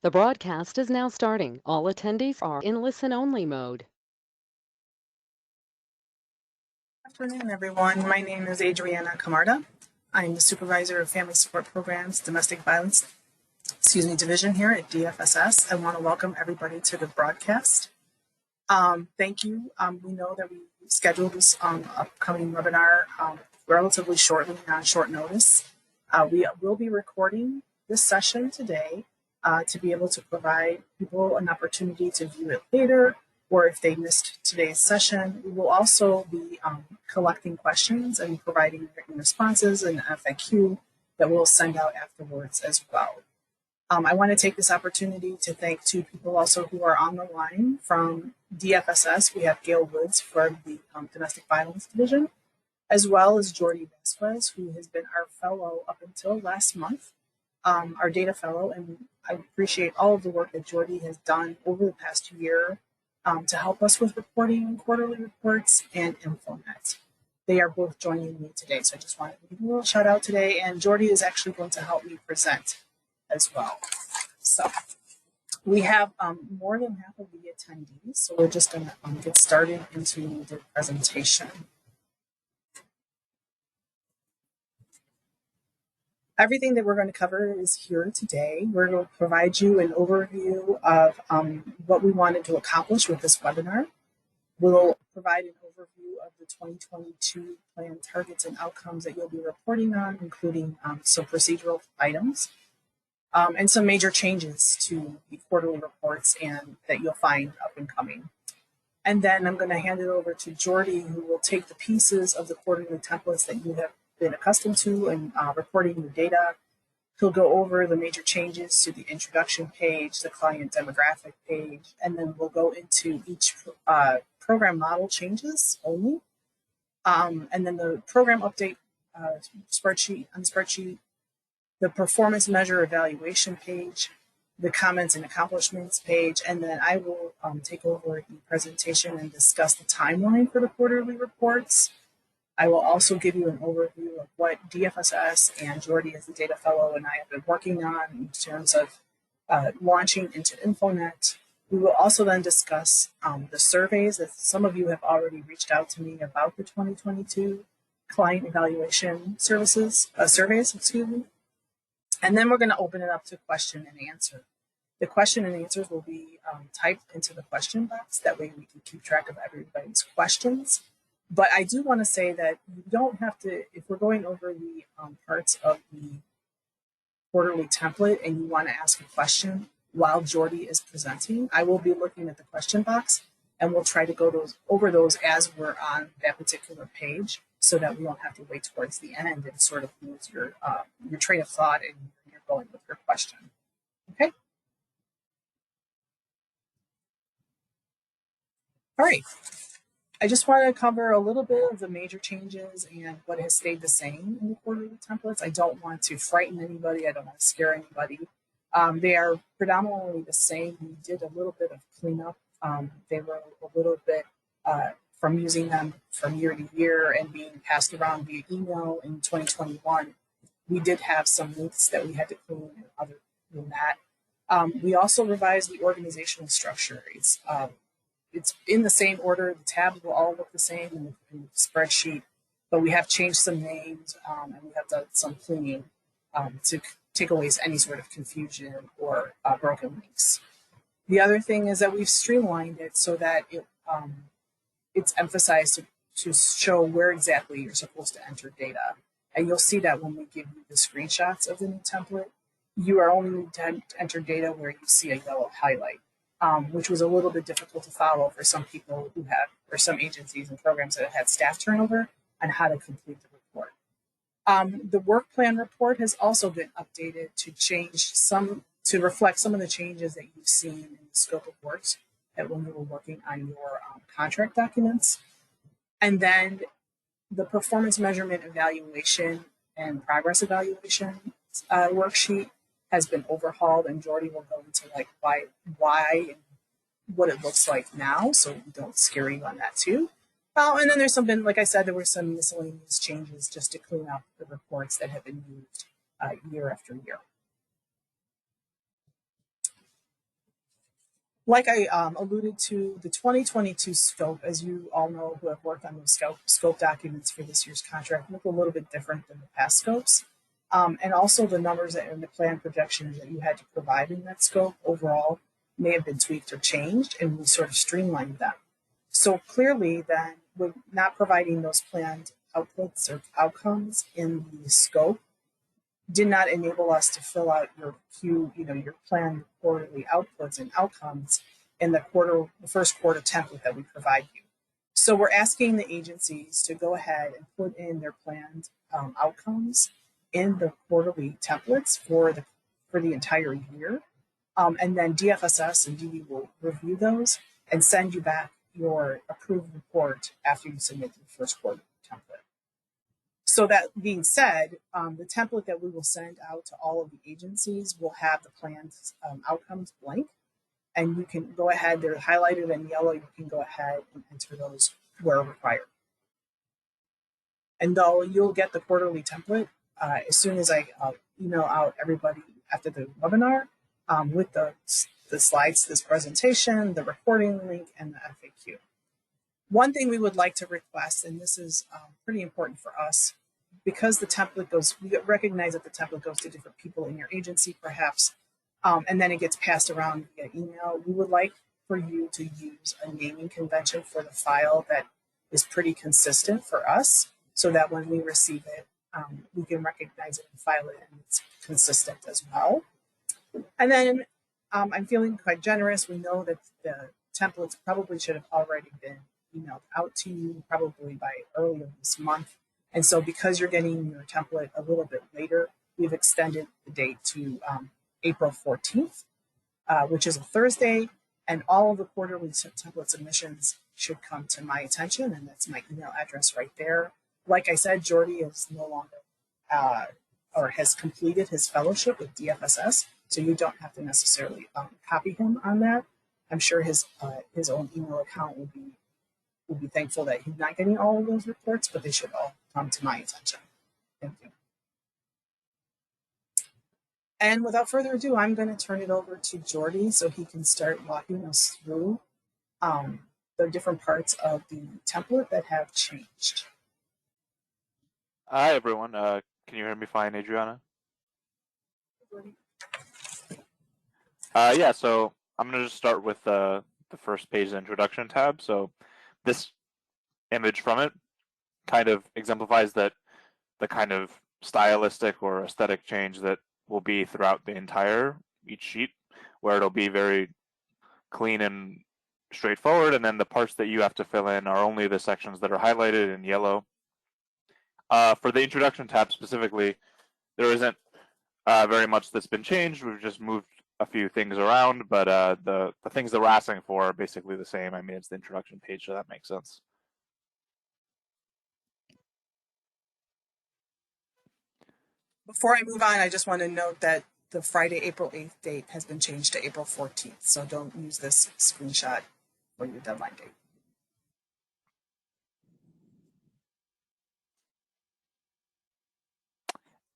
The broadcast is now starting. All attendees are in listen-only mode. Good afternoon, everyone. My name is Adriana Camarda. I'm the Supervisor of Family Support Programs, Domestic Violence, Division here at DFSS. I want to welcome everybody to the broadcast. Thank you. We know that we scheduled this upcoming webinar relatively shortly on short notice. We will be recording this session today to be able to provide people an opportunity to view it later, or if they missed today's session. We will also be collecting questions and providing written responses and FAQ that we'll send out afterwards as well. I want to take this opportunity to thank two people also who are on the line from DFSS. We have Gail Woods from the Domestic Violence Division, as well as Jordy Vasquez, who has been our fellow up until last month, our data fellow. And I appreciate all of the work that Jordy has done over the past year to help us with reporting quarterly reports and InfoNet. They are both joining me today, so I just wanted to give a little shout out today. And Jordy is actually going to help me present as well. So we have more than half of the attendees, so we're just going to get started into the presentation. Everything that we're going to cover is here today. We're going to provide you an overview of what we wanted to accomplish with this webinar. We'll provide an overview of the 2022 plan targets and outcomes that you'll be reporting on, including some procedural items. And some major changes to the quarterly reports and that you'll find up and coming. And then I'm going to hand it over to Jordy, who will take the pieces of the quarterly templates that you have been accustomed to and reporting your data. He'll go over the major changes to the introduction page, the client demographic page, and then we'll go into each program model changes only. And then the program update spreadsheet, the performance measure evaluation page, the comments and accomplishments page, and then I will take over the presentation and discuss the timeline for the quarterly reports. I will also give you an overview of what DFSS and Jordy as the data fellow and I have been working on in terms of launching into InfoNet. We will also then discuss the surveys that some of you have already reached out to me about the 2022 client evaluation surveys. And then we're going to open it up to question and answer. The question and answers will be typed into the question box. That way we can keep track of everybody's questions. But I do want to say that you don't have to, if we're going over the parts of the quarterly template and you want to ask a question while Jordy is presenting, I will be looking at the question box and we'll try to go over those as we're on that particular page, so that we don't have to wait towards the end and sort of lose your train of thought and you're going with your question. Okay. All right. I just want to cover a little bit of the major changes and what has stayed the same in the quarterly templates. I don't want to frighten anybody. I don't want to scare anybody. They are predominantly the same. We did a little bit of cleanup. They were a little bit from using them from year to year and being passed around via email in 2021. We did have some links that we had to clean and other than that. We also revised the organizational structure. It's in the same order. The tabs will all look the same in the spreadsheet, but we have changed some names and we have done some cleaning to take away any sort of confusion or broken links. The other thing is that we've streamlined it so that it's emphasized to show where exactly you're supposed to enter data. And you'll see that when we give you the screenshots of the new template, you are only need to enter data where you see a yellow highlight, which was a little bit difficult to follow for some people who have, or some agencies and programs that have had staff turnover on how to complete the report. The work plan report has also been updated to reflect some of the changes that you've seen in the scope of works that when you were working on your contract documents. And then the performance measurement evaluation and progress evaluation worksheet has been overhauled, and Jordy will go into like why and what it looks like now, so we don't scare you on that too. And then there's been, like I said, there were some miscellaneous changes just to clean up the reports that have been used year after year. Like I alluded to, the 2022 scope, as you all know who have worked on those scope documents for this year's contract, look a little bit different than the past scopes. And also the numbers and the plan projections that you had to provide in that scope overall may have been tweaked or changed, and we sort of streamlined them. So clearly then, with not providing those planned outputs or outcomes in the scope, did not enable us to fill out your your planned quarterly outputs and outcomes in the first quarter template that we provide you. So we're asking the agencies to go ahead and put in their planned outcomes in the quarterly templates for the entire year, and then DFSS and DD will review those and send you back your approved report after you submit the first quarter template. So that being said, the template that we will send out to all of the agencies will have the planned outcomes blank, and you can go ahead, they're highlighted in yellow, you can go ahead and enter those where required. And though you'll get the quarterly template as soon as I email out everybody after the webinar with the slides to this presentation, the recording link, and the FAQ. One thing we would like to request, and this is pretty important for us, because the template we recognize that the template goes to different people in your agency perhaps, and then it gets passed around via email. We would like for you to use a naming convention for the file that is pretty consistent for us, so that when we receive it, we can recognize it and file it, and it's consistent as well. And then I'm feeling quite generous. We know that the templates probably should have already been emailed out to you probably by earlier this month. And so because you're getting your template a little bit later, we've extended the date to April 14th, which is a Thursday. And all of the quarterly template submissions should come to my attention, and that's my email address right there. Like I said, Jordy is no longer or has completed his fellowship with DFSS, so you don't have to necessarily copy him on that. I'm sure his own email account will be thankful that he's not getting all of those reports, but they should all come to my attention. Thank you. And without further ado, I'm going to turn it over to Jordy so he can start walking us through the different parts of the template that have changed. Hi, everyone. Can you hear me fine, Adriana? Yeah, so I'm going to just start with the first page, the introduction tab. So this image from it kind of exemplifies the kind of stylistic or aesthetic change that will be throughout each sheet, where it'll be very clean and straightforward, and then the parts that you have to fill in are only the sections that are highlighted in yellow. For the introduction tab specifically, there isn't very much that's been changed. We've just moved a few things around, but the things that we're asking for are basically the same. I mean, it's the introduction page, so that makes sense. Before I move on, I just want to note that the Friday, April 8th date has been changed to April 14th, so don't use this screenshot for your deadline date.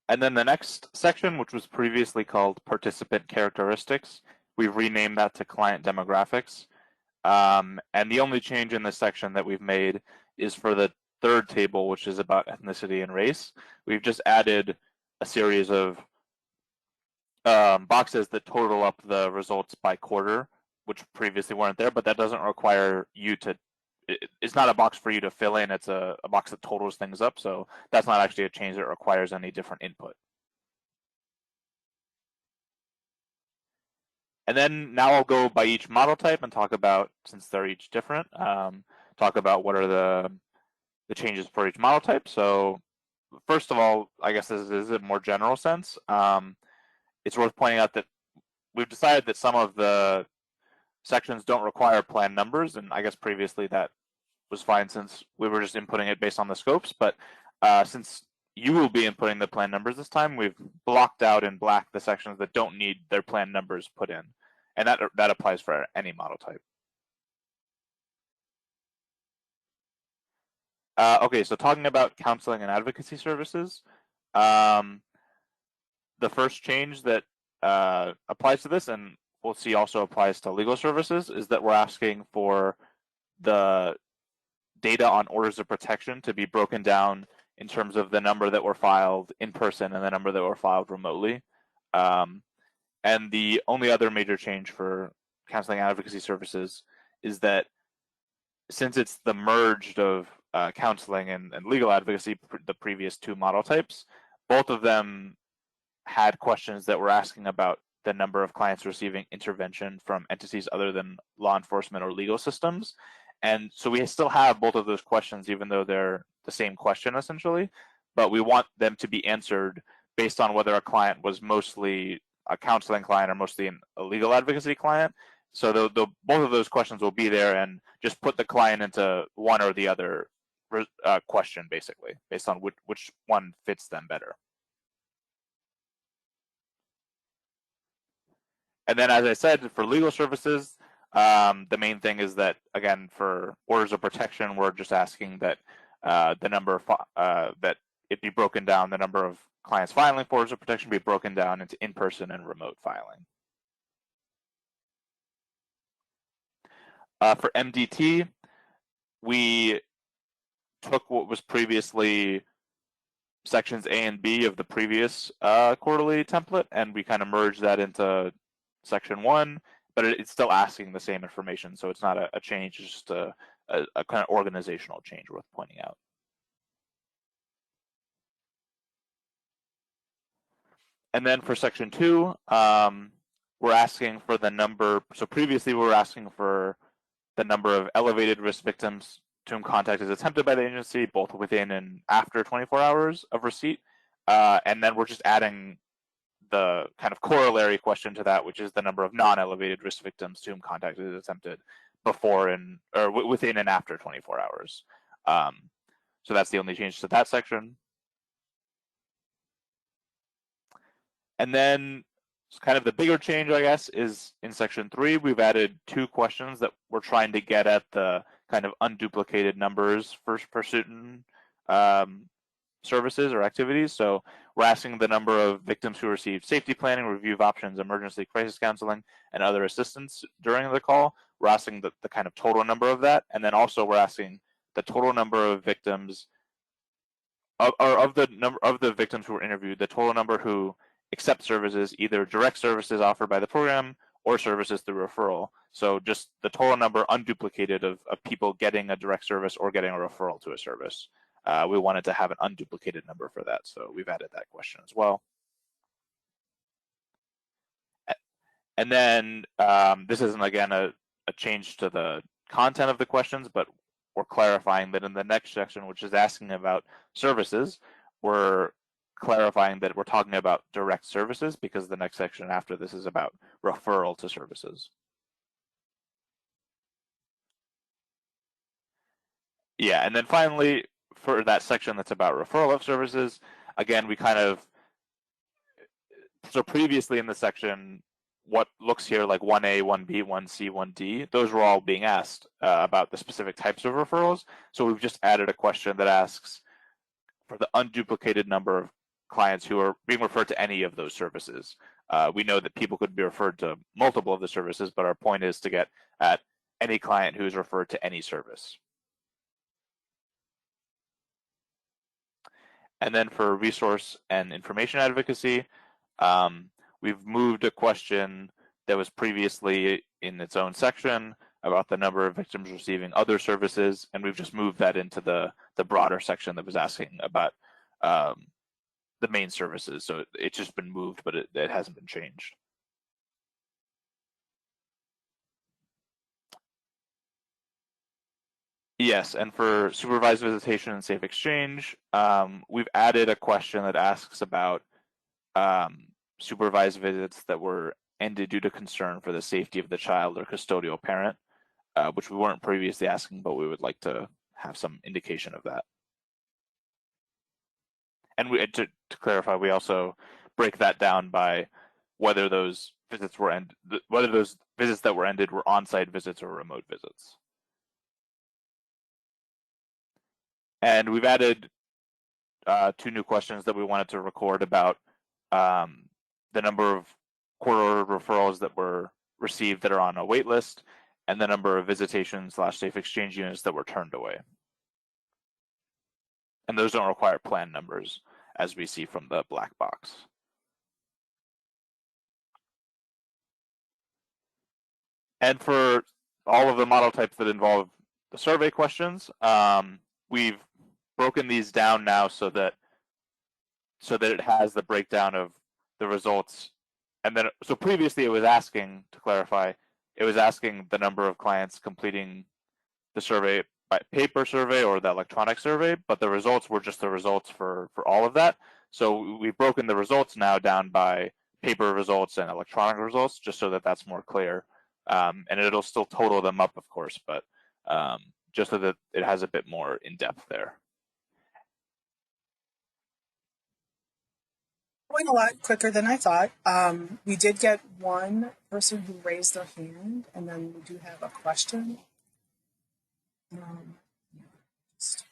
And then the next section, which was previously called participant characteristics, we've renamed that to client demographics. And the only change in this section that we've made is for the third table, which is about ethnicity and race. We've just added a series of boxes that total up the results by quarter, which previously weren't there, but that doesn't require you to, it's not a box for you to fill in, it's a box that totals things up, so that's not actually a change that requires any different input. And then now I'll go by each model type and talk about, since they're each different, talk about what are the changes for each model type. So first of all, I guess this is a more general sense. It's worth pointing out that we've decided that some of the sections don't require plan numbers, and I guess previously that was fine since we were just inputting it based on the scopes, but since you will be inputting the plan numbers this time, we've blocked out in black the sections that don't need their plan numbers put in, and that applies for any model type. Okay, so talking about counseling and advocacy services, the first change that applies to this, and we'll see also applies to legal services is that we're asking for the data on orders of protection to be broken down in terms of the number that were filed in person and the number that were filed remotely. And the only other major change for counseling advocacy services is that since it's the merged of counseling and legal advocacy, the previous two model types, both of them had questions that were asking about the number of clients receiving intervention from entities other than law enforcement or legal systems. And so we still have both of those questions, even though they're the same question essentially, but we want them to be answered based on whether a client was mostly a counseling client or mostly a legal advocacy client. So both of those questions will be there, and just put the client into one or the other question, basically, based on which one fits them better. And then, as I said, for legal services, the main thing is that, again, for orders of protection, we're just asking that the number of, that it be broken down, the number of clients filing for orders of protection be broken down into in-person and remote filing. For MDT, we took what was previously sections A and B of the previous quarterly template, and we kind of merged that into section 1, but it's still asking the same information, so it's not a change, it's just a kind of organizational change worth pointing out. And then for section 2, we're asking for the number, so previously we were asking for the number of elevated risk victims to whom contact is attempted by the agency, both within and after 24 hours of receipt. And then we're just adding the kind of corollary question to that, which is the number of non-elevated risk victims to whom contact is attempted before or within and after 24 hours. So that's the only change to that section. And then kind of the bigger change, I guess, is in section 3, we've added 2 questions that we're trying to get at the kind of unduplicated numbers for certain services or activities. So we're asking the number of victims who received safety planning, review of options, emergency crisis counseling, and other assistance during the call. We're asking the kind of total number of that. And then also we're asking the total number of victims, of the victims who were interviewed, the total number who accept services, either direct services offered by the program or services through referral. So just the total number unduplicated of people getting a direct service or getting a referral to a service. We wanted to have an unduplicated number for that, so we've added that question as well. And then this isn't, again, a change to the content of the questions, but we're clarifying that in the next section, which is asking about services, we're clarifying that we're talking about direct services, because the next section after this is about referral to services. Yeah, and then finally, for that section that's about referral of services, again, we kind of, so previously in the section, what looks here like 1A, 1B, 1C, 1D, those were all being asked about the specific types of referrals. So we've just added a question that asks for the unduplicated number of clients who are being referred to any of those services. We know that people could be referred to multiple of the services, but our point is to get at any client who is referred to any service. And then for resource and information advocacy, we've moved a question that was previously in its own section about the number of victims receiving other services, and we've just moved that into the broader section that was asking about the main services. So it's just been moved, but it hasn't been changed. Yes, and for supervised visitation and safe exchange, we've added a question that asks about supervised visits that were ended due to concern for the safety of the child or custodial parent, which we weren't previously asking, but we would like to have some indication of that. And to clarify, we also break that down by whether those visits were whether those visits that were ended were on-site visits or remote visits. And we've added 2 new questions that we wanted to record about the number of court-ordered referrals that were received that are on a wait list, and the number of visitation/safe exchange units that were turned away. And those don't require plan numbers, as we see from the black box. And for all of the model types that involve the survey questions, we've broken these down now so that it has the breakdown of the results. And then, so previously it was asking, to clarify, it was asking the number of clients completing the survey by paper survey or the electronic survey, but the results were just the results for all of that. So we've broken the results now down by paper results and electronic results, just so that that's more clear. And it'll still total them up, of course, but just so that it has a bit more in depth there. Going a lot quicker than I thought. We did get one person who raised their hand, and then we do have a question. Just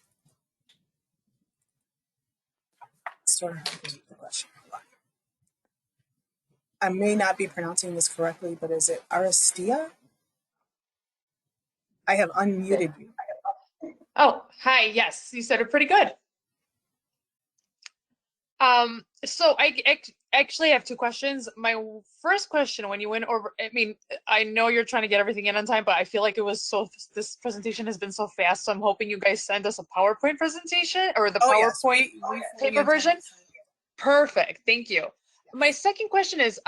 sort of the question. I may not be pronouncing this correctly, but is it Aristia? I have unmuted you. Oh, hi. Yes, you said it pretty good. So I actually have two questions. My first question, when you went over, I mean, I know you're trying to get everything in on time, but I feel like this presentation has been so fast. So I'm hoping you guys send us a PowerPoint presentation or the PowerPoint paper version. Perfect. Thank you. My second question is,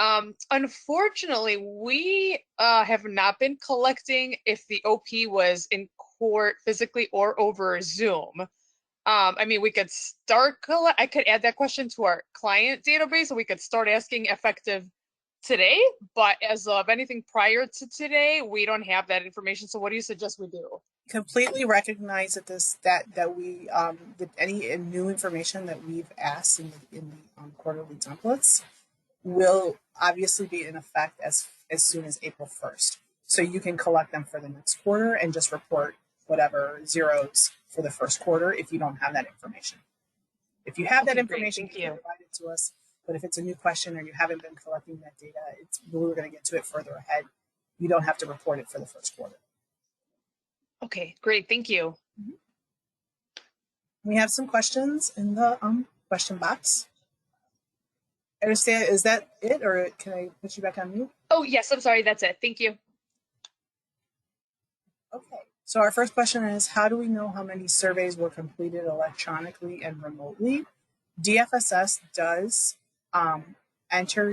unfortunately, we have not been collecting if the OP was in court physically or over Zoom. I mean, we could I could add that question to our client database, so we could start asking effective today, but as of anything prior to today, we don't have that information. So what do you suggest we do? Completely recognize that we that any new information that we've asked in the quarterly templates will obviously be in effect as soon as April 1st. So you can collect them for the next quarter and just report whatever zeros for the first quarter if you don't have that information. If you have that information, you can provide it to us. But if it's a new question or you haven't been collecting that data, we're going to get to it further ahead. You don't have to report it for the first quarter. Okay, great. Thank you. We have some questions in the question box. Understand, is that it, or can I put you back on mute? Oh, yes, I'm sorry. That's it. Thank you. Okay. So our first question is, how do we know how many surveys were completed electronically and remotely? DFSS does enter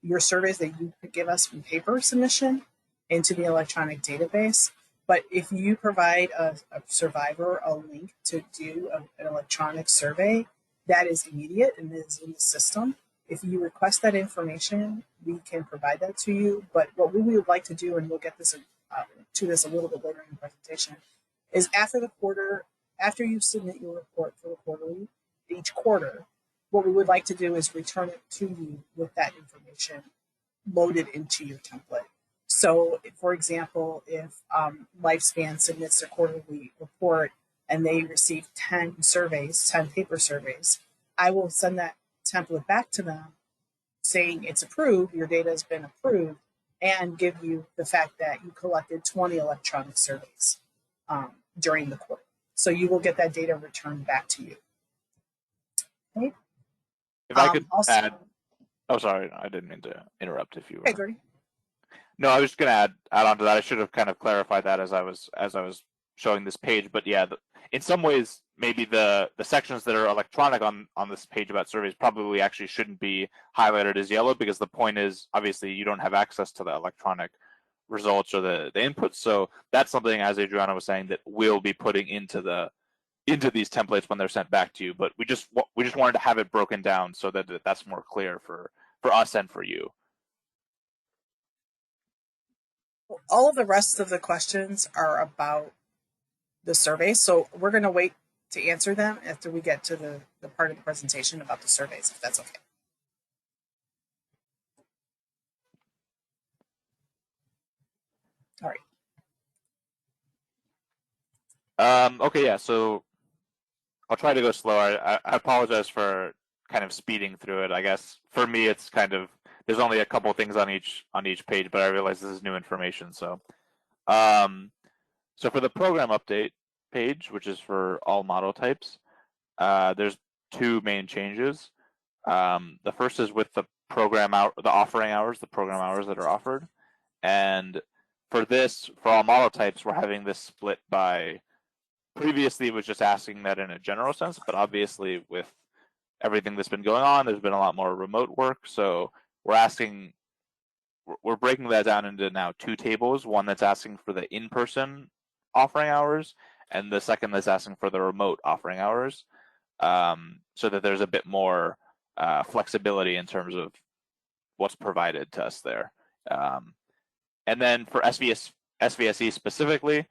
your surveys that you could give us from paper submission into the electronic database. But if you provide a survivor a link to do an electronic survey, that is immediate and is in the system. If you request that information, we can provide that to you. But what we would like to do, and we'll get this to this a little bit later in the presentation, is after you submit your report for the quarterly, each quarter, what we would like to do is return it to you with that information loaded into your template. So, for example, if Lifespan submits a quarterly report and they receive 10 paper surveys, I will send that template back to them saying it's approved, your data has been approved, and give you the fact that you collected 20 electronic surveys during the quarter. So you will get that data returned back to you. Okay. If I could also add, oh, sorry, I didn't mean to interrupt if you were. Okay, Jordy. No, I was just going to add on to that. I should have kind of clarified that as I was showing this page. But yeah, in some ways, maybe the sections that are electronic on this page about surveys probably actually shouldn't be highlighted as yellow, because the point is, obviously, you don't have access to the electronic results or the inputs. So that's something, as Adriana was saying, that we'll be putting into these templates when they're sent back to you. But we just wanted to have it broken down so that that's more clear for us and for you. All of the rest of the questions are about the survey, so we're going to wait to answer them after we get to the part of the presentation about the surveys, if that's okay. All right. Okay, yeah, so I'll try to go slower. I apologize for kind of speeding through it. I guess for me, it's kind of there's only a couple things on each page, but I realize this is new information. So so for the program update page, which is for all model types, there's two main changes. The first is with the program the offering hours, the program hours that are offered. And for this, for all model types, we're having this split by, previously it was just asking that in a general sense, but obviously with everything that's been going on, there's been a lot more remote work. So we're breaking that down into now two tables, one that's asking for the in-person offering hours, and the second that's asking for the remote offering hours, so that there's a bit more flexibility in terms of what's provided to us there. And then for SVSE specifically,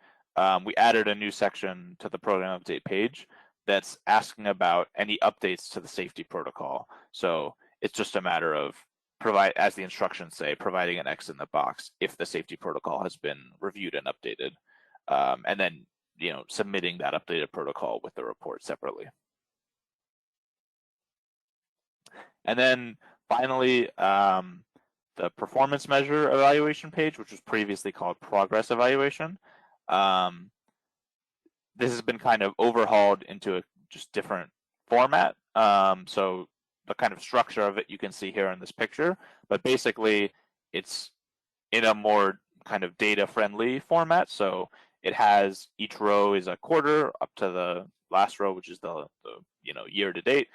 we added a new section to the program update page that's asking about any updates to the safety protocol. So it's just a matter of as the instructions say, providing an X in the box if the safety protocol has been reviewed and updated, and then submitting that updated protocol with the report separately. And then finally, the performance measure evaluation page, which was previously called progress evaluation. This has been kind of overhauled into a just different format. So the kind of structure of it you can see here in this picture, but basically it's in a more kind of data-friendly format. So it has, each row is a quarter up to the last row, which is the year to date.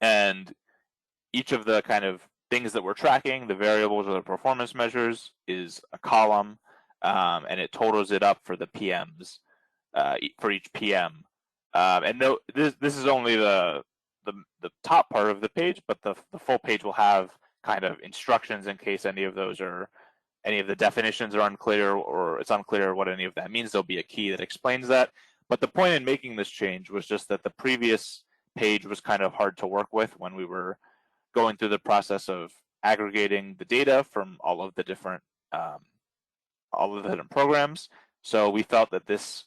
And each of the kind of things that we're tracking, the variables or the performance measures, is a column, and it totals it up for the PMs, for each PM. And this is only the top part of the page, but the full page will have kind of instructions in case any of the definitions are unclear, or it's unclear what any of that means. There'll be a key that explains that. But the point in making this change was just that the previous page was kind of hard to work with when we were going through the process of aggregating the data from all of the different programs. So we felt that this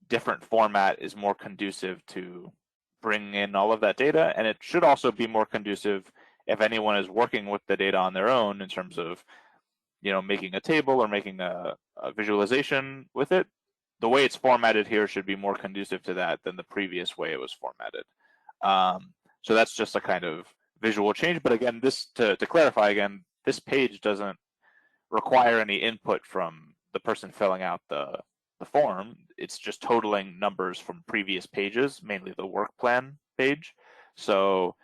different format is more conducive to bringing in all of that data, and it should also be more conducive if anyone is working with the data on their own in terms of making a table or making a visualization with it. The way it's formatted here should be more conducive to that than the previous way it was formatted. So that's just a kind of visual change. But again, to clarify again, this page doesn't require any input from the person filling out the form. It's just totaling numbers from previous pages, mainly the work plan page. So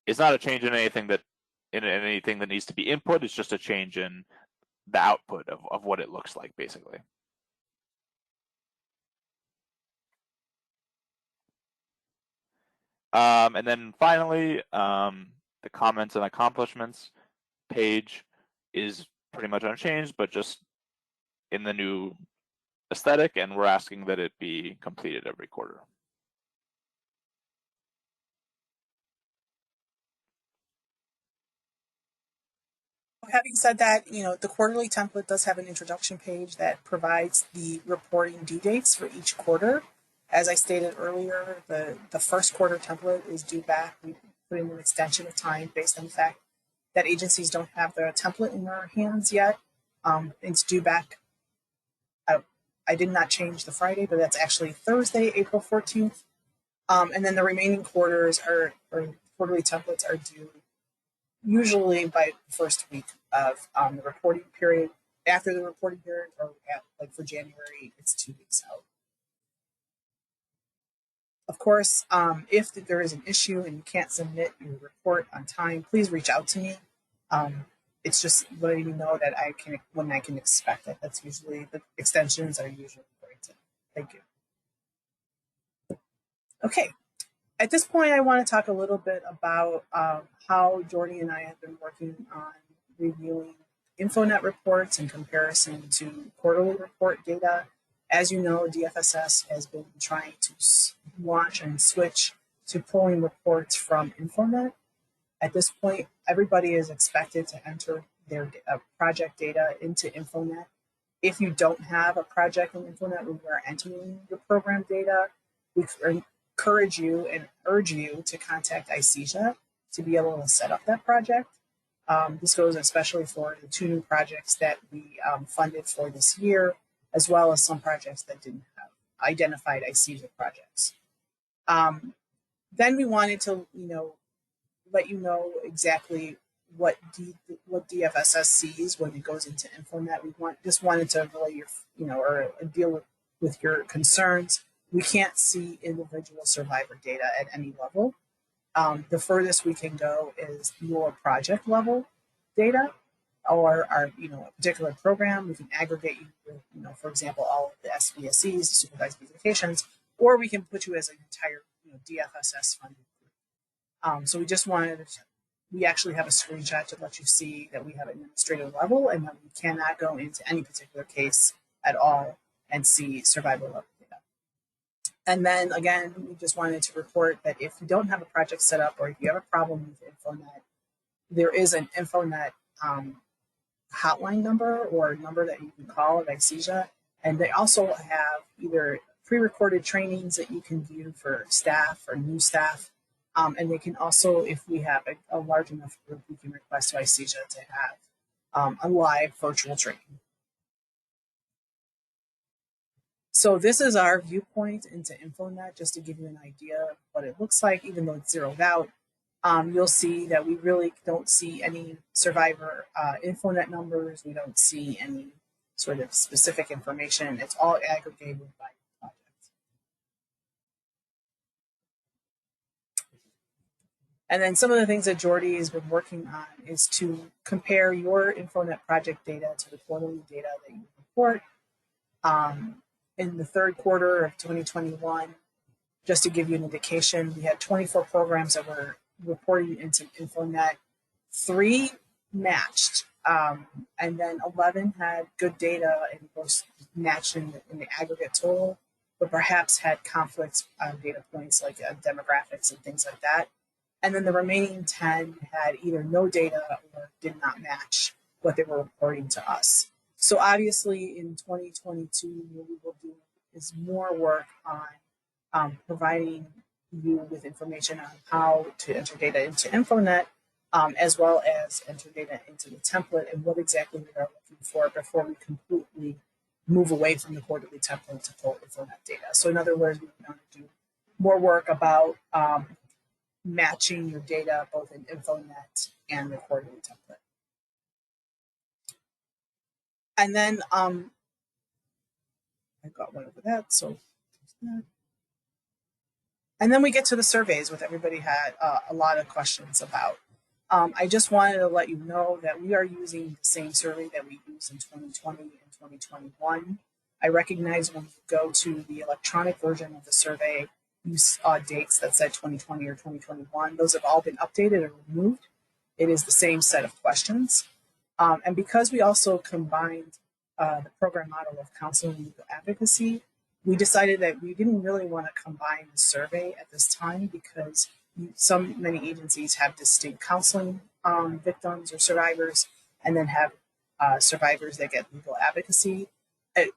it's not a change in anything that needs to be input. It's just a change in the output of what it looks like, basically. And then finally, the comments and accomplishments page is pretty much unchanged, but just in the new aesthetic, and we're asking that it be completed every quarter. Having said that, the quarterly template does have an introduction page that provides the reporting due dates for each quarter. As I stated earlier, the first quarter template is due back. We put in an extension of time based on the fact that agencies don't have the template in their hands yet. It's due back. I did not change the Friday, but that's actually Thursday, April 14th. And then the remaining quarters or quarterly templates are due usually by the first week of the reporting period. After the reporting period, or like for January, it's 2 weeks out. Of course, if there is an issue and you can't submit your report on time, please reach out to me. It's just letting me know that when I can expect it. That's usually, the extensions are usually granted. Thank you. Okay. At this point, I want to talk a little bit about how Jordy and I have been working on reviewing InfoNet reports in comparison to quarterly report data. As you know, DFSS has been trying to launch and switch to pulling reports from InfoNet. At this point, everybody is expected to enter their project data into InfoNet. If you don't have a project in InfoNet when you are entering your program data, we encourage you and urge you to contact ICESA to be able to set up that project. This goes especially for the 2 new projects that we funded for this year, as well as some projects that didn't have identified ICESA projects. Then we wanted to, let you know exactly what DFSS sees when it goes into InfoNet. We just wanted to relay your, or deal with your concerns. We can't see individual survivor data at any level. The furthest we can go is your project level data, or our, a particular program. We can aggregate you with, for example, all of the SVSEs, supervised communications, or we can put you as an entire, DFSS funded group. So we just we actually have a screenshot to let you see that we have administrative level and that we cannot go into any particular case at all and see survivor level data. And then again, we just wanted to report that if you don't have a project set up or if you have a problem with InfoNet, there is an InfoNet hotline number or number that you can call at ICESA. And they also have either pre-recorded trainings that you can view for staff or new staff. And they can also, if we have a large enough group, we can request to ICESA to have a live virtual training. So this is our viewpoint into InfoNet, just to give you an idea of what it looks like, even though it's zeroed out. You'll see that we really don't see any survivor InfoNet numbers. We don't see any sort of specific information. It's all aggregated by project. And then some of the things that Jordy has been working on is to compare your InfoNet project data to the quarterly data that you report. In the 3rd quarter of 2021, just to give you an indication, we had 24 programs that were reporting into InfoNet. 3 matched, and then 11 had good data and was matched in the aggregate total, but perhaps had conflicts on data points like demographics and things like that. And then the remaining 10 had either no data or did not match what they were reporting to us. So obviously in 2022, what we will do is more work on providing you with information on how to enter data into InfoNet, as well as enter data into the template and what exactly we are looking for before we completely move away from the quarterly template to full InfoNet data. So in other words, we're going to do more work about matching your data both in InfoNet and the quarterly template. And then I got one over that, so that. And then we get to the surveys, which everybody had a lot of questions about. I just wanted to let you know that we are using the same survey that we used in 2020 and 2021. I recognize when you go to the electronic version of the survey, you saw dates that said 2020 or 2021. Those have all been updated and removed. It is the same set of questions. And because we also combined the program model of counseling and legal advocacy, we decided that we didn't really want to combine the survey at this time because many agencies have distinct counseling victims or survivors, and then have survivors that get legal advocacy.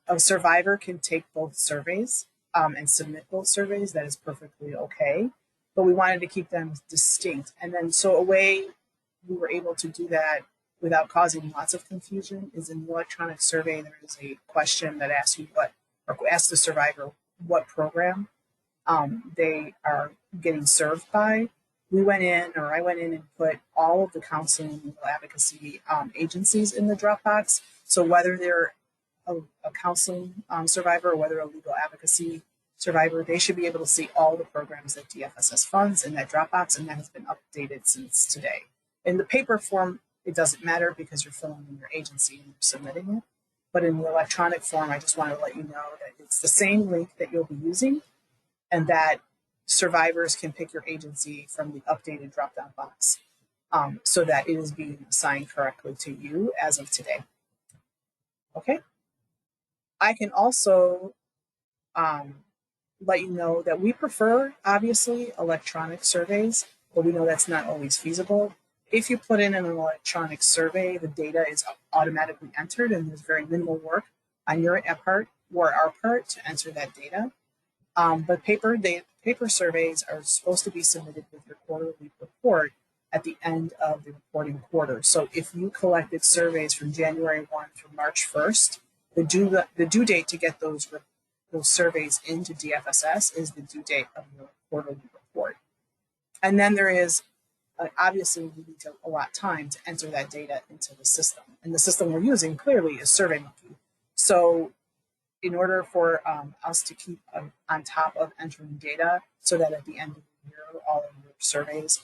A survivor can take both surveys and submit both surveys. That is perfectly okay, but we wanted to keep them distinct. And then so a way we were able to do that without causing lots of confusion is in the electronic survey, there is a question that asks you asks the survivor what program they are getting served by. I went in and put all of the counseling and legal advocacy agencies in the Dropbox. So whether they're a counseling survivor or whether a legal advocacy survivor, they should be able to see all the programs that DFSS funds in that Dropbox, and that has been updated since today. In the paper form, it doesn't matter because you're filling in your agency and you're submitting it. But in the electronic form, I just wanted to let you know that it's the same link that you'll be using and that survivors can pick your agency from the updated drop-down box so that it is being assigned correctly to you as of today. Okay. I can also let you know that we prefer, obviously, electronic surveys, but we know that's not always feasible. If you put in an electronic survey, the data is automatically entered and there's very minimal work on your part or our part to enter that data. But paper surveys are supposed to be submitted with your quarterly report at the end of the reporting quarter. So if you collected surveys from January 1 through March 1st, the due date to get those surveys into DFSS is the due date of your quarterly report. And then there is, obviously, we need to allot time to enter that data into the system. And the system we're using clearly is SurveyMonkey. So in order for us to keep on top of entering data so that at the end of the year, all of your surveys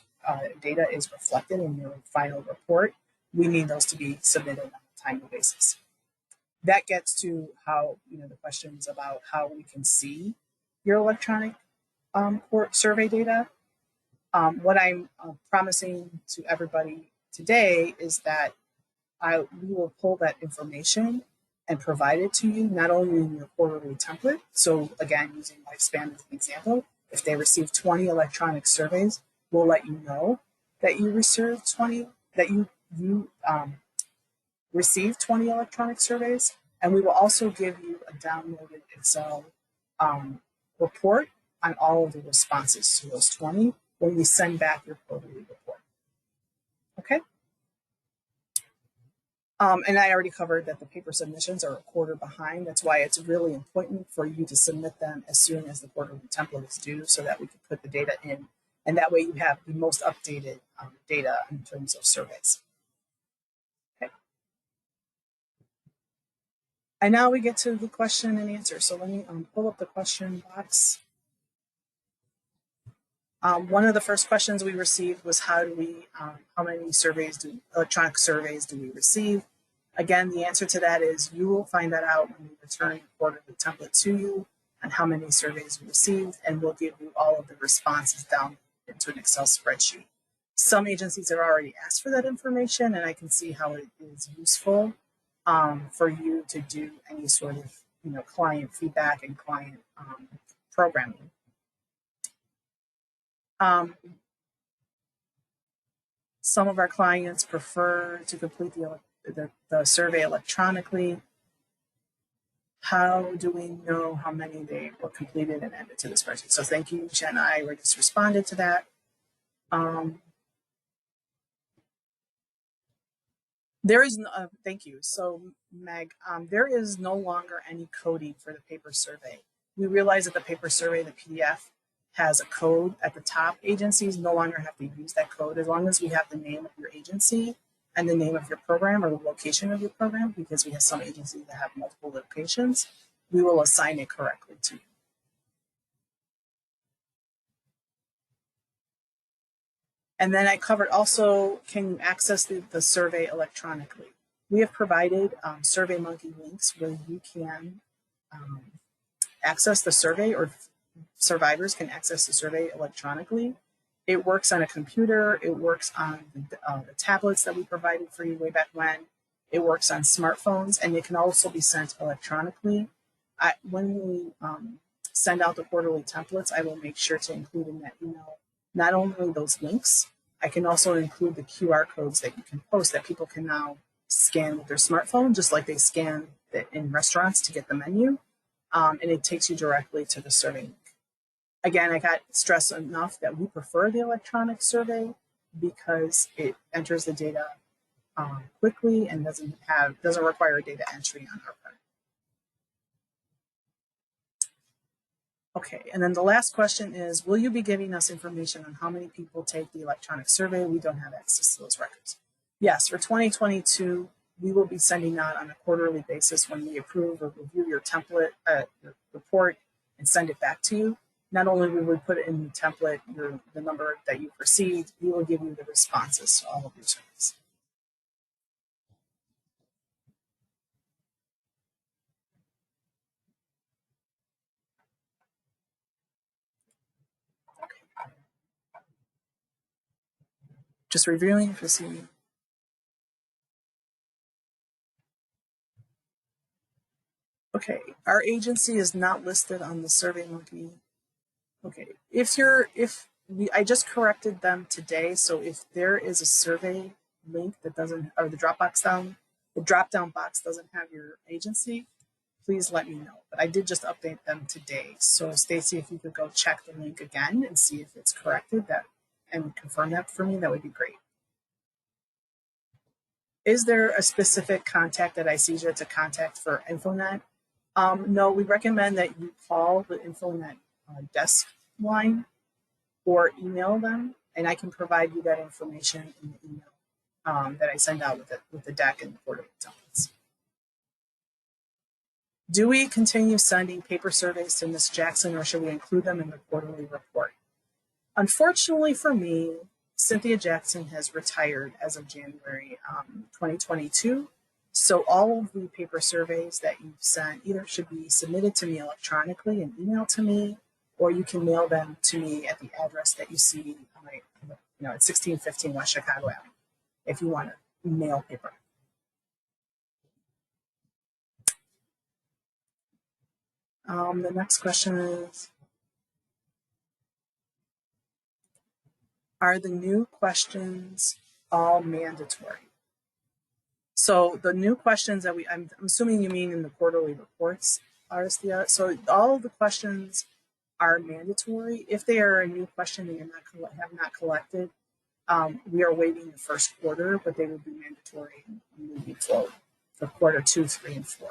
data is reflected in your final report, we need those to be submitted on a timely basis. That gets to how, the questions about how we can see your electronic survey data. What I'm promising to everybody today is that we will pull that information and provide it to you, not only in your quarterly template. So again, using lifespan as an example, if they receive 20 electronic surveys, we'll let you know that you received 20, that you received 20 electronic surveys. And we will also give you a downloaded Excel report on all of the responses to those 20 when we send back your quarterly report. Okay? And I already covered that the paper submissions are a quarter behind. That's why it's really important for you to submit them as soon as the quarterly template is due so that we can put the data in. And that way you have the most updated data in terms of surveys. Okay. And now we get to the question and answer. So let me pull up the question box. One of the first questions we received was how many electronic surveys do we receive? Again, the answer to that is you will find that out when we return the quarterly template to you on how many surveys we received, and we'll give you all of the responses down into an Excel spreadsheet. Some agencies have already asked for that information, and I can see how it is useful for you to do any sort of client feedback and client programming. Some of our clients prefer to complete the survey electronically. How do we know how many they were completed and added to the spreadsheet? So thank you, Jen. I just responded to that. There is no, thank you. So Meg, there is no longer any coding for the paper survey. We realize that the paper survey, the PDF, has a code at the top. Agencies no longer have to use that code as long as we have the name of your agency and the name of your program or the location of your program, because we have some agencies that have multiple locations. We will assign it correctly to you. And then I covered also, can you access the survey electronically? We have provided SurveyMonkey links where you can access the survey, or survivors can access the survey electronically. It works on a computer. It works on the tablets that we provided for you way back when. It works on smartphones, and it can also be sent electronically. When we send out the quarterly templates, I will make sure to include in that email not only those links, I can also include the QR codes that you can post that people can now scan with their smartphone, just like they scan in restaurants to get the menu. And it takes you directly to the survey link. Again, I got stressed enough that we prefer the electronic survey because it enters the data quickly and doesn't require data entry on our part. Okay, and then the last question is, will you be giving us information on how many people take the electronic survey? We don't have access to those records. Yes, for 2022, we will be sending out on a quarterly basis when we approve or review your template, your report, and send it back to you. Not only will we put it in the template, the number that you've received, we will give you the responses to all of your surveys. Okay. Just reviewing to see. Okay, our agency is not listed on the SurveyMonkey. Okay, I just corrected them today, so if there is a survey link that doesn't, or the drop down box doesn't have your agency, please let me know. But I did just update them today. So Stacy, if you could go check the link again and see if it's corrected, that and confirm that for me, that would be great. Is there a specific contact at ICESIA to contact for InfoNet? No, we recommend that you call the InfoNet desk line or email them, and I can provide you that information in the email that I send out with the deck and the quarterly templates. Do we continue sending paper surveys to Ms. Jackson, or should we include them in the quarterly report? Unfortunately for me, Cynthia Jackson has retired as of January 2022. So all of the paper surveys that you've sent either should be submitted to me electronically and emailed to me, or you can mail them to me at the address that you see at 1615 West Chicago Avenue if you want to mail paper. The next question is, are the new questions all mandatory? So the new questions that I'm assuming you mean in the quarterly reports, Aristia. So all of the questions are mandatory. If they are a new question that you have not collected, we are waiting the first quarter, but they will be mandatory moving forward for quarter 2, 3, and 4.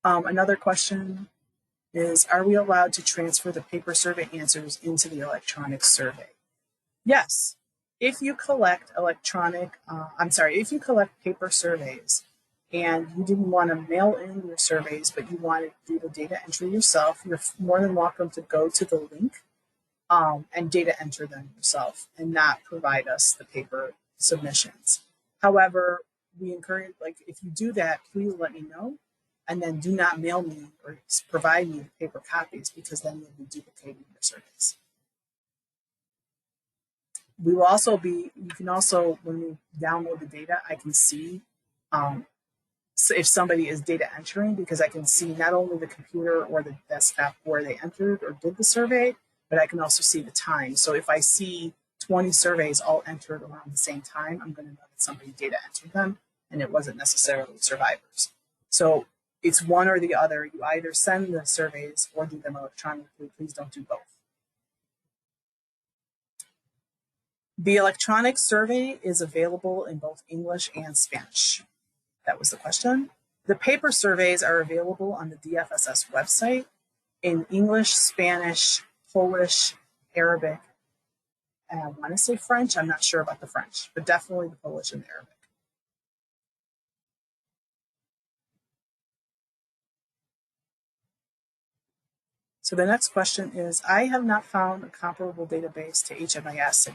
Another question is, are we allowed to transfer the paper survey answers into the electronic survey? Yes. If you collect if you collect paper surveys and you didn't want to mail in your surveys, but you wanted to do the data entry yourself, you're more than welcome to go to the link and data enter them yourself and not provide us the paper submissions. However, we encourage, if you do that, please let me know, and then do not mail me or provide me paper copies, because then you'll be duplicating your surveys. We will also you can also, when you download the data, I can see so if somebody is data entering, because I can see not only the computer or the desktop where they entered or did the survey, but I can also see the time. So if I see 20 surveys all entered around the same time, I'm going to know that somebody data entered them and it wasn't necessarily survivors. So it's one or the other. You either send the surveys or do them electronically. Please don't do both. The electronic survey is available in both English and Spanish. That was the question. The paper surveys are available on the DFSS website in English, Spanish, Polish, Arabic, and I want to say French. I'm not sure about the French, but definitely the Polish and the Arabic. So the next question is, I have not found a comparable database to HMIS.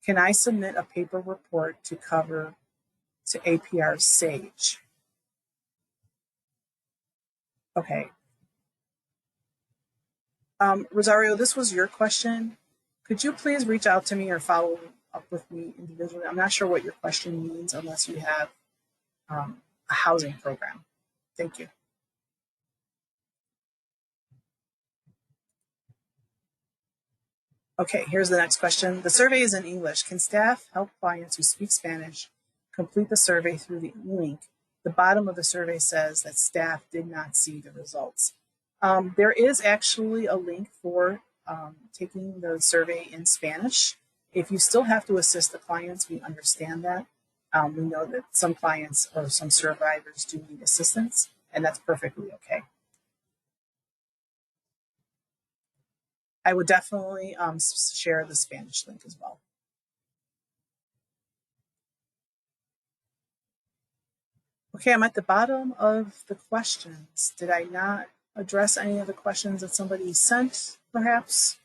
Can I submit a paper report to cover to APR Sage? Okay. Rosario, this was your question. Could you please reach out to me or follow up with me individually? I'm not sure what your question means unless you have a housing program. Thank you. Okay, here's the next question. The survey is in English. Can staff help clients who speak Spanish complete the survey through the link? The bottom of the survey says that staff did not see the results. There is actually a link for taking the survey in Spanish. If you still have to assist the clients, we understand that. We know that some clients or some survivors do need assistance, and that's perfectly okay. I would definitely share the Spanish link as well. Okay, I'm at the bottom of the questions. Did I not address any of the questions that somebody sent, perhaps?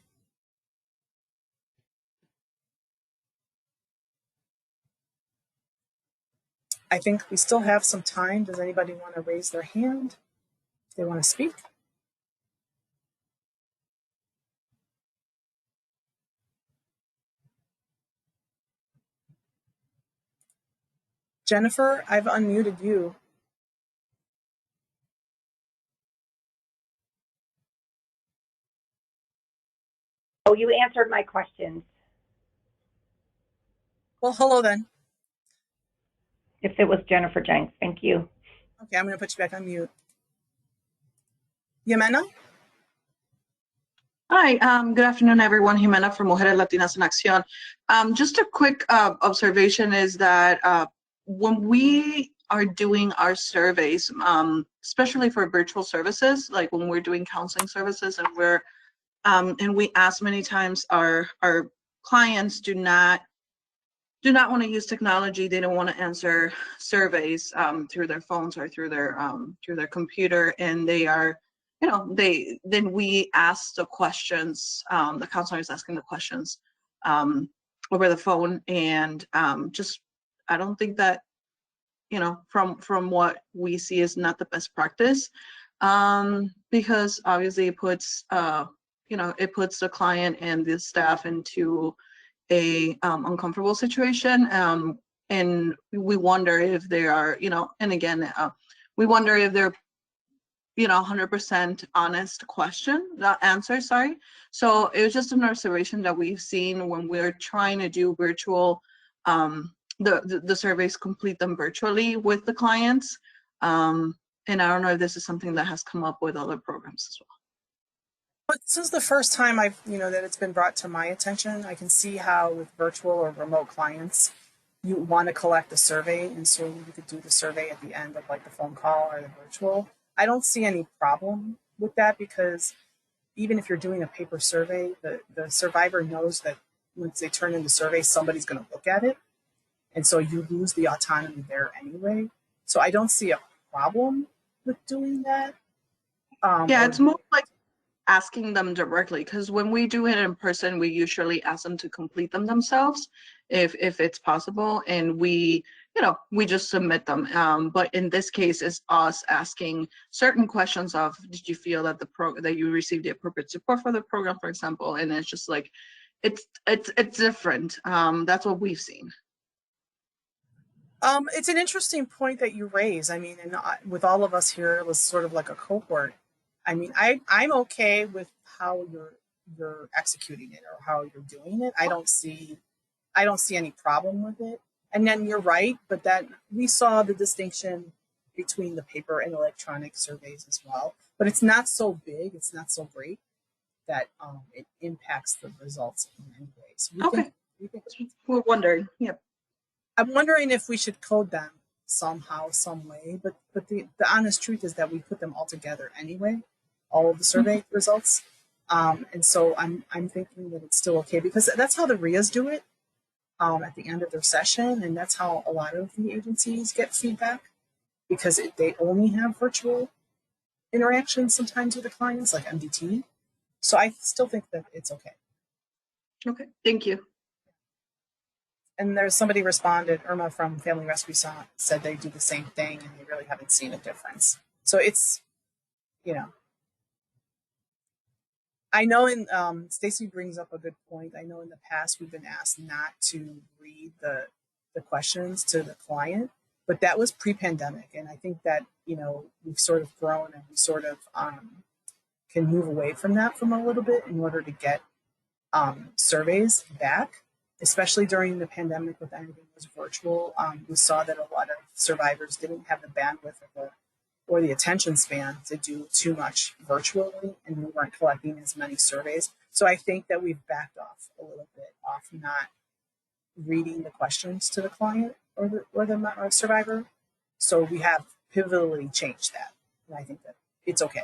I think we still have some time. Does anybody want to raise their hand if they want to speak? Jennifer, I've unmuted you. Oh, you answered my questions. Well, hello then. If it was Jennifer Jenks, thank you. Okay, I'm going to put you back on mute. Yamena? Hi, good afternoon, everyone. Jimena from Mujeres Latinas en Acción. Just a quick observation is that when we are doing our surveys, especially for virtual services, like when we're doing counseling services, and we ask many times our clients do not want to use technology. They don't want to answer surveys through their phones or through their computer, and they are, then we ask the questions. The counselor is asking the questions over the phone, and just I don't think that from what we see is not the best practice, because obviously it puts it puts the client and the staff into a uncomfortable situation, and we wonder if they are, and again, we wonder if they're 100% honest answer, sorry. So it was just an observation that we've seen when we're trying to do virtual, the surveys, complete them virtually with the clients, and I don't know if this is something that has come up with other programs as well. But this is the first time I've, that it's been brought to my attention. I can see how with virtual or remote clients, you want to collect the survey, and so you could do the survey at the end of like the phone call or the virtual. I don't see any problem with that, because even if you're doing a paper survey, the survivor knows that once they turn in the survey, somebody's going to look at it. And so you lose the autonomy there anyway. So I don't see a problem with doing that. Yeah, it's more like asking them directly, because when we do it in person, we usually ask them to complete them themselves if it's possible, and we just submit them, but in this case it's us asking certain questions of, did you feel that that you received the appropriate support for the program, for example, and it's just like it's different. That's what we've seen. It's an interesting point that you raise. I mean, and with all of us here, it was sort of like a cohort. I mean, I'm okay with how you're executing it or how you're doing it. I don't see any problem with it. And then you're right, but that we saw the distinction between the paper and electronic surveys as well. But it's not so big, it's not so great that it impacts the results in any way. So We're wondering. Yep. I'm wondering if we should code them somehow, some way. But the honest truth is that we put them all together anyway, all of the survey results. And so I'm thinking that it's still okay, because that's how the RIAs do it. At the end of their session, and that's how a lot of the agencies get feedback, because they only have virtual interactions sometimes with the clients, like MDT. So I still think that it's okay. Okay, thank you. And there's somebody responded, Irma from Family Rescue said they do the same thing and they really haven't seen a difference. So it's, I know Stacy brings up a good point. I know in the past we've been asked not to read the questions to the client, but that was pre-pandemic. And I think that, we've sort of grown and we sort of can move away from that from a little bit in order to get surveys back, especially during the pandemic with everything was virtual. We saw that a lot of survivors didn't have the bandwidth or the attention span to do too much virtually, and we weren't collecting as many surveys. So I think that we've backed off a little bit off not reading the questions to the client or the survivor. So we have pivotally changed that, and I think that it's okay.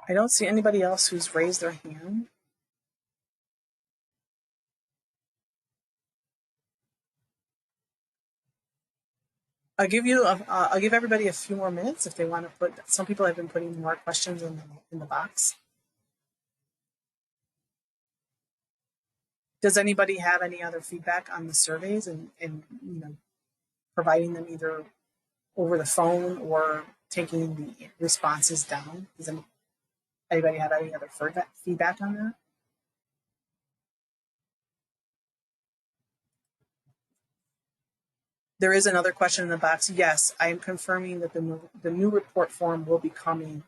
I don't see anybody else who's raised their hand. I'll give everybody a few more minutes if they want to put. Some people have been putting more questions in the box. Does anybody have any other feedback on the surveys and providing them either over the phone or taking the responses down? Does anybody have any other feedback on that? There is another question in the box. Yes, I am confirming that the new report form will be coming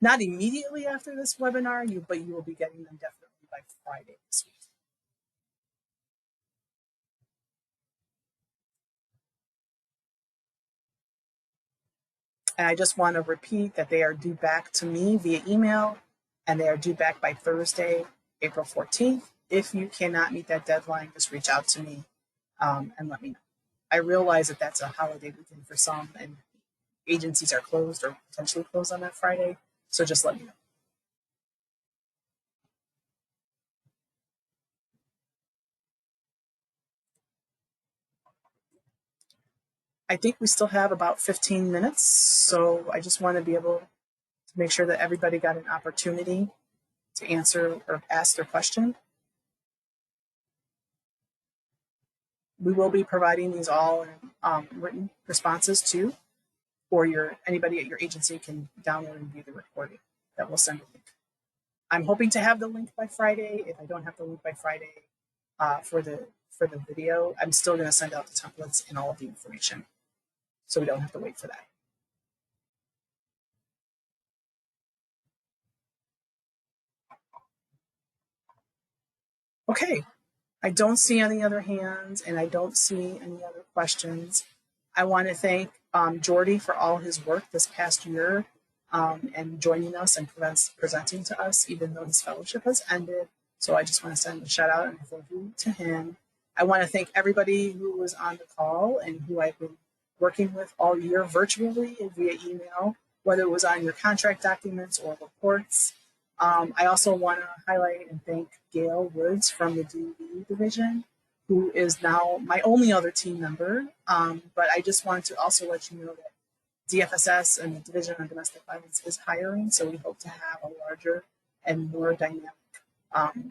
not immediately after this webinar, but you will be getting them definitely by Friday this week. And I just want to repeat that they are due back to me via email, and they are due back by Thursday, April 14th. If you cannot meet that deadline, just reach out to me and let me know. I realize that that's a holiday weekend for some, and agencies are closed or potentially closed on that Friday, so just let me know. I think we still have about 15 minutes, so I just want to be able to make sure that everybody got an opportunity to answer or ask their question. We will be providing these all in written responses too, or anybody at your agency can download and view the recording that we'll send a link. I'm hoping to have the link by Friday. If I don't have the link by Friday for the video, I'm still going to send out the templates and all of the information, so we don't have to wait for that. Okay, I don't see any other hands, and I don't see any other questions. I want to thank Jordy for all his work this past year and joining us and presenting to us, even though his fellowship has ended. So I just want to send a shout out and a thank you to him. I want to thank everybody who was on the call and who I've been working with all year virtually and via email, whether it was on your contract documents or reports. I also want to highlight and thank Gail Woods from the DV division, who is now my only other team member. But I just wanted to also let you know that DFSS and the Division on Domestic Violence is hiring, so we hope to have a larger and more dynamic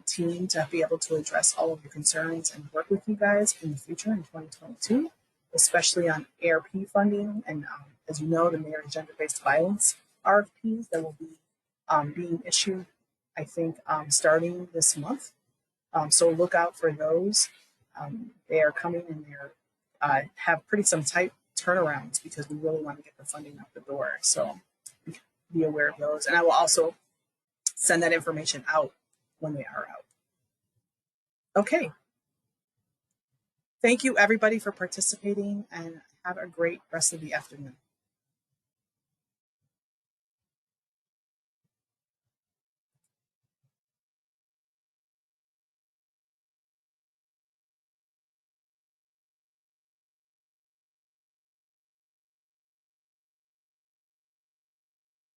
team to be able to address all of your concerns and work with you guys in the future in 2022, especially on ARP funding. And as you know, the Marriage Gender-Based Violence RFPs that will be being issued, I think, starting this month. So look out for those. They are coming, and they have some tight turnarounds because we really want to get the funding out the door. So be aware of those. And I will also send that information out when they are out. Okay. Thank you, everybody, for participating, and have a great rest of the afternoon.